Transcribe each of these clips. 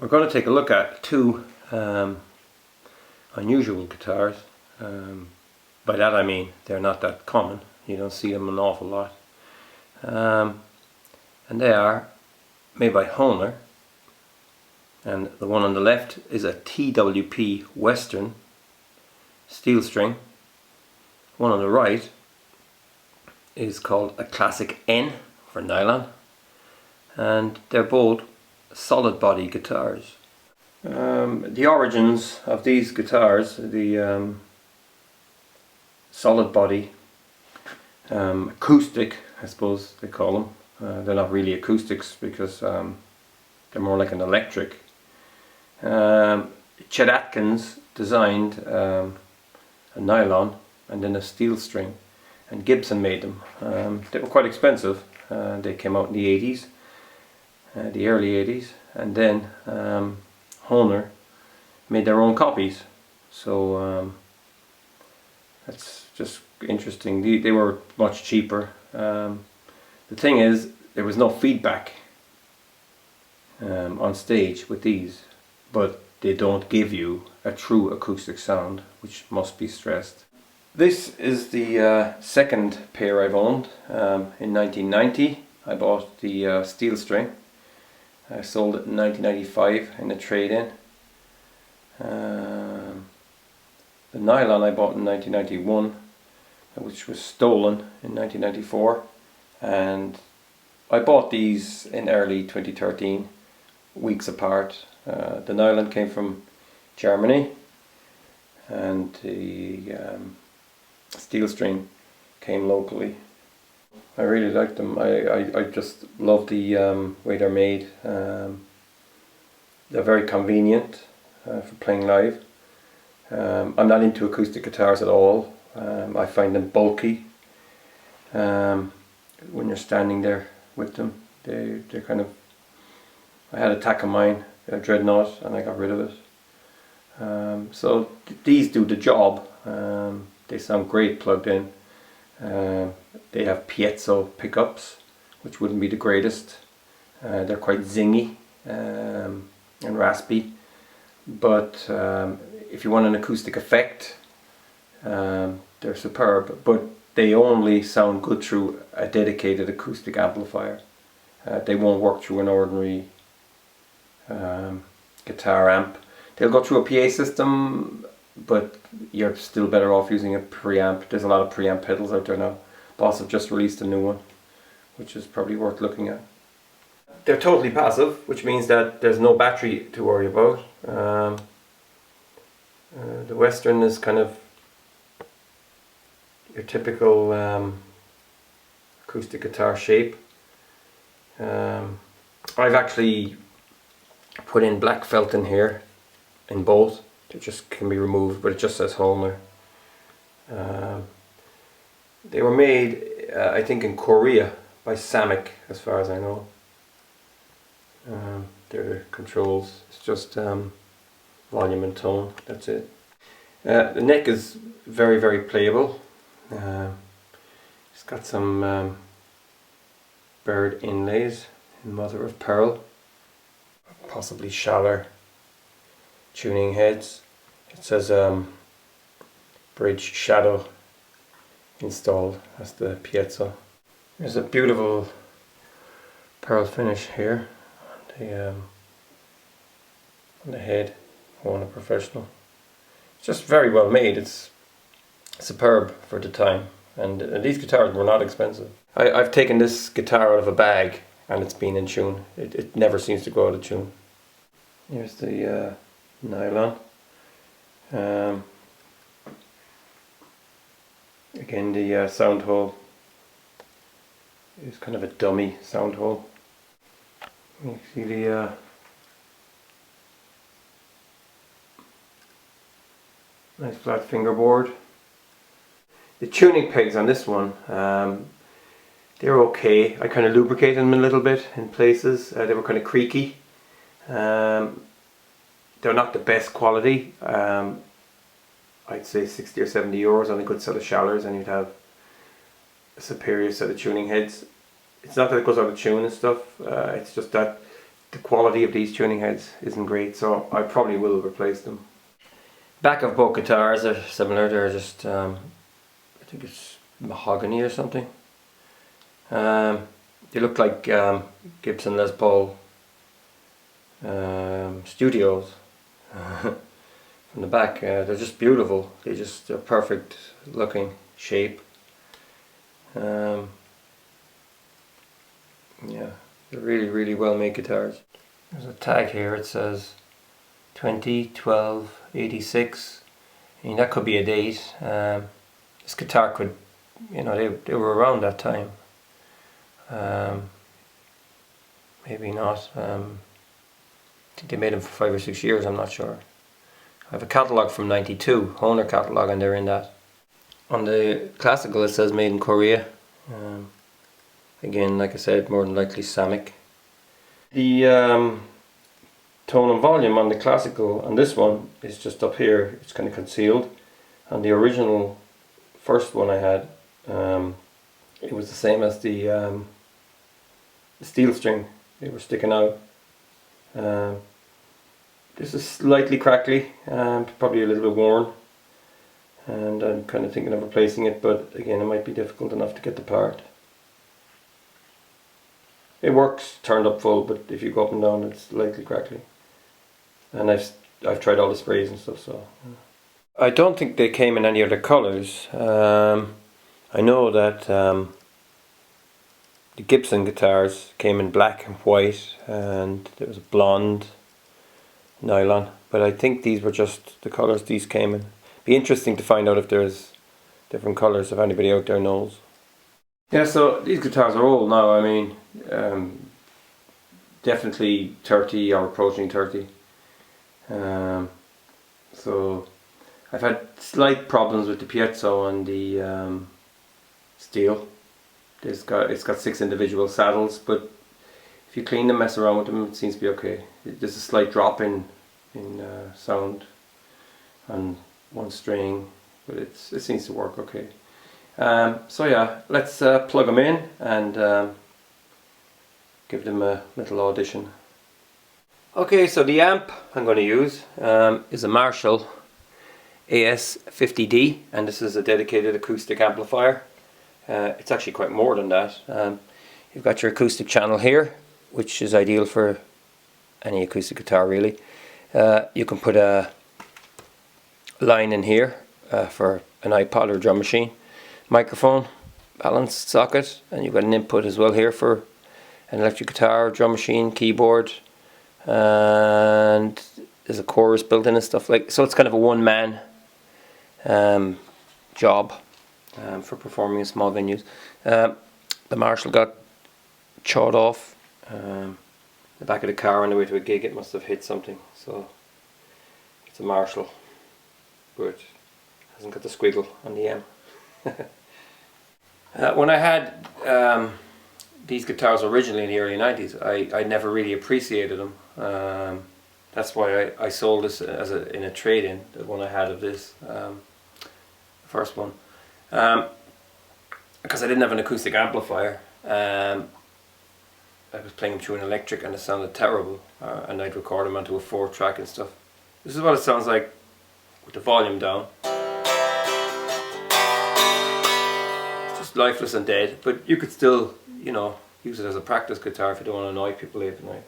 We're going to take a look at two unusual guitars. By that I mean they're not that common. You don't see them an awful lot. And they are made by Hohner. And the one on the left is a TWP Western steel string. One on the right is called a classic N for nylon. And they're both solid body guitars. The origins of these guitars, the solid body acoustic, I suppose they call them. They're not really acoustics because they're more like an electric. Chet Atkins designed a nylon and then a steel string, and Gibson made them. They were quite expensive. They came out in the 80s. The early 80s, and then Hohner made their own copies, so that's just interesting. They were much cheaper. The thing is, there was no feedback on stage with these, but they don't give you a true acoustic sound, which must be stressed. This is the second pair I've owned. In 1990 I bought the steel string. I sold it in 1995 in a trade-in. The nylon I bought in 1991, which was stolen in 1994, and I bought these in early 2013, weeks apart. The nylon came from Germany, and the steel string came locally. I really like them. I just love the way they're made. They're very convenient for playing live. I'm not into acoustic guitars at all. I find them bulky when you're standing there with them. They're kind of... I had a Takamine, a Dreadnought, and I got rid of it. So these do the job. They sound great plugged in. They have piezo pickups, which wouldn't be the greatest. They're quite zingy and raspy, but if you want an acoustic effect, they're superb, but they only sound good through a dedicated acoustic amplifier. They won't work through an ordinary guitar amp. They'll go through a PA system, but you're still better off using a preamp. There's a lot of preamp pedals out there now. Boss have just released a new one, which is probably worth looking at. They're totally passive, which means that there's no battery to worry about. The Western is kind of your typical acoustic guitar shape. I've actually put in black felt in here in both. It just can be removed, but it just says Hohner. They were made, I think, in Korea by Sammick, as far as I know. Their controls, it's just volume and tone, that's it. The neck is very, very playable. It's got some bird inlays in mother of pearl, possibly shallow tuning heads. It says bridge shadow installed. That's the piezo. There's a beautiful pearl finish here on the head. On a professional. It's just very well made. It's superb for the time, and these guitars were not expensive. I've taken this guitar out of a bag and it's been in tune. It never seems to go out of tune. Here's the nylon. Again, the sound hole is kind of a dummy sound hole. You see the nice flat fingerboard. The tuning pegs on this one, they're okay. I kind of lubricated them a little bit in places. They were kind of creaky. They're not the best quality. I'd say 60 or 70 euros on a good set of shallers, and you'd have a superior set of tuning heads. It's not that it goes out of tune and stuff, it's just that the quality of these tuning heads isn't great, so I probably will replace them. Back of both guitars are similar. They're just I think it's mahogany or something. They look like Gibson Les Paul Studios from the back. They're just beautiful. They're just a perfect looking shape. Yeah, they're really well made guitars. There's a tag here. It says 20/12/86. I mean, that could be a date. This guitar could, you know, they were around that time. Maybe not. I think they made them for 5 or 6 years, I'm not sure. I have a catalogue from '92, Hohner catalogue, and they're in that. On the classical it says made in Korea. Again, like I said, more than likely Sammick. The tone and volume on the classical, and this one is just up here, it's kind of concealed. And the original first one I had, it was the same as the steel string. They were sticking out. This is slightly crackly, probably a little bit worn, and I'm kind of thinking of replacing it, but again it might be difficult enough to get the part. It works turned up full, but if you go up and down it's slightly crackly. And I've tried all the sprays and stuff, so I don't think they came in any other colours. I know that the Gibson guitars came in black and white, and there was a blonde nylon, but I think these were just the colours these came in. Be interesting to find out if there's different colours, if anybody out there knows. Yeah, so these guitars are old now. I mean, definitely 30 or approaching 30. So I've had slight problems with the piezo and the steel. It's got 6 individual saddles, but if you clean them, mess around with them, it seems to be okay. There's a slight drop in sound on one string, but it seems to work okay. So yeah, let's plug them in and give them a little audition. Okay, so the amp I'm going to use is a Marshall AS50D, and this is a dedicated acoustic amplifier. It's actually quite more than that. You've got your acoustic channel here, which is ideal for any acoustic guitar really. You can put a line in here for an iPod or drum machine, microphone, balanced socket, and you've got an input as well here for an electric guitar, drum machine, keyboard, and there's a chorus built in and stuff like. So it's kind of a one-man job for performing in small venues. The Marshall got chawed off the back of the car on the way to a gig. It must have hit something, so it's a Marshall, but it hasn't got the squiggle on the M. When I had these guitars originally in the early 90s, I never really appreciated them. That's why I sold this in a trade-in, the one I had of this, the first one, because I didn't have an acoustic amplifier. I was playing them through an electric and it sounded terrible, and I'd record them onto a 4-track and stuff. This is what it sounds like with the volume down. It's just lifeless and dead, but you could still, you know, use it as a practice guitar if you don't want to annoy people late at night.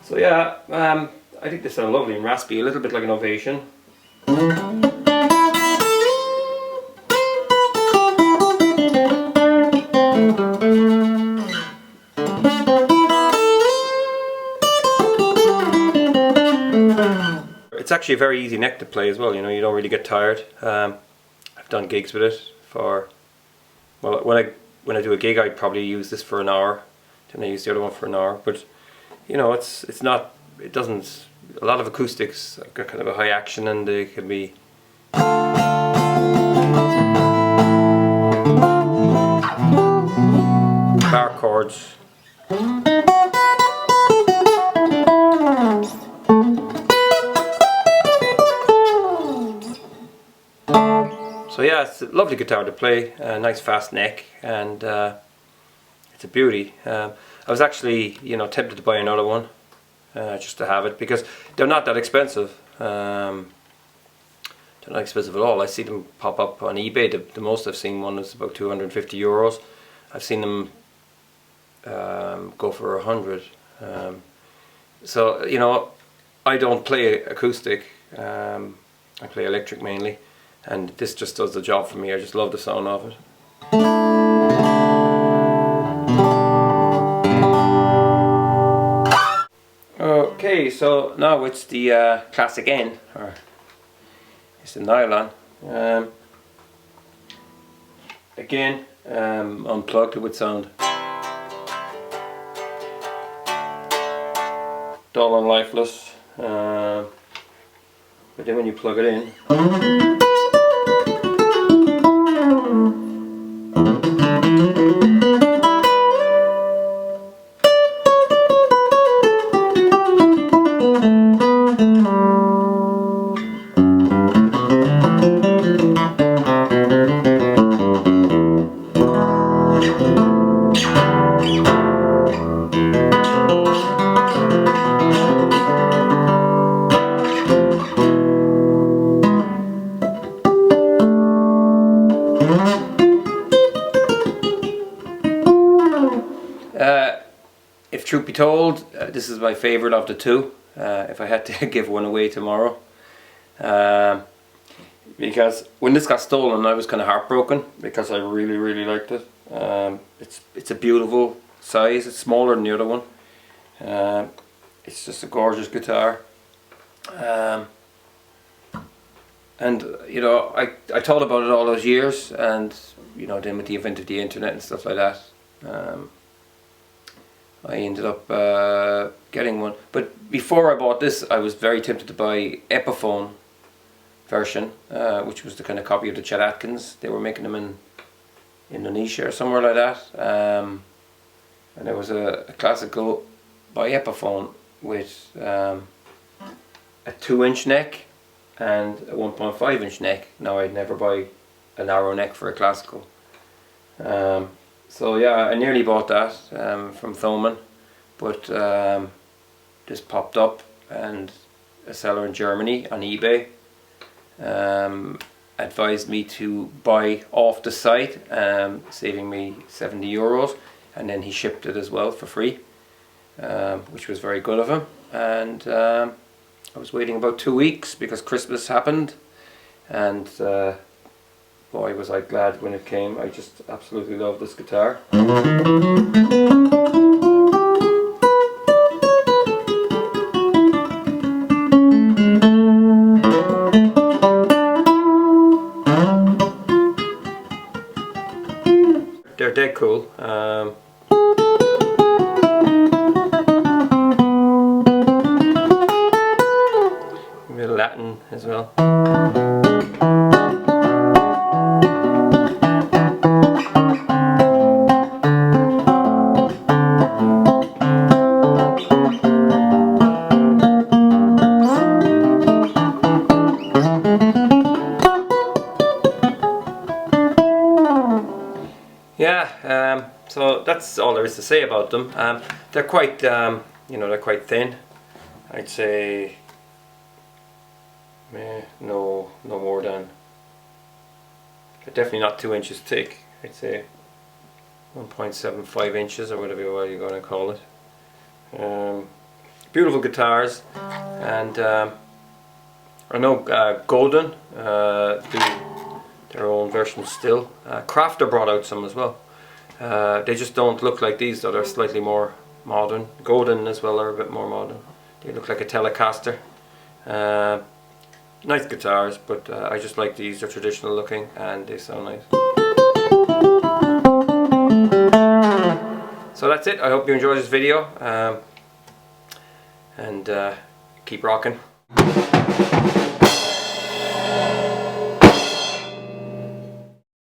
So yeah, I think they sound lovely and raspy, a little bit like an Ovation. It's actually a very easy neck to play as well, you know, you don't really get tired. I've done gigs with it for, well, when I do a gig I'd probably use this for an hour, then I use the other one for an hour, but you know, it's not, it doesn't, a lot of acoustics have got kind of a high action and they can be bar chords So yeah, it's a lovely guitar to play, a nice fast neck, and it's a beauty. I was actually, tempted to buy another one just to have it, because they're not that expensive. They're not expensive at all. I see them pop up on eBay. The most I've seen one is about 250 euros. I've seen them go for 100. So I don't play acoustic. I play electric mainly, and this just does the job for me. I just love the sound of it. Okay, so now it's the classic N, or it's the nylon. Again, unplugged, it would sound dull and lifeless, but then when you plug it in, if truth be told, this is my favourite of the two, if I had to give one away tomorrow. Because when this got stolen, I was kind of heartbroken, because I really liked it. It's a beautiful size. It's smaller than the other one. It's just a gorgeous guitar. And I thought about it all those years, and then with the advent of the internet and stuff like that, I ended up getting one. But before I bought this, I was very tempted to buy Epiphone version, which was the kind of copy of the Chet Atkins. They were making them in Indonesia or somewhere like that. And there was a classical by Epiphone with a 2-inch neck and a 1.5-inch neck. Now I'd never buy a narrow neck for a classical. So yeah, I nearly bought that from Thomann, but this popped up, and a seller in Germany on eBay advised me to buy off the site, saving me 70 euros, and then he shipped it as well for free, which was very good of him. And I was waiting about 2 weeks because Christmas happened, and boy was I glad when it came. I just absolutely love this guitar. They're dead cool. A bit of Latin as well. Yeah, so that's all there is to say about them. They're quite, they're quite thin. I'd say, no more than, they're definitely not 2 inches thick. I'd say 1.75 inches, or whatever you're going to call it. Beautiful guitars, and I know Golden do their own versions still. Crafter brought out some as well. They just don't look like these, though. They're slightly more modern. Golden as well are a bit more modern. They look like a Telecaster. Nice guitars, but I just like these. They're traditional looking and they sound nice. So that's it. I hope you enjoyed this video, and keep rocking.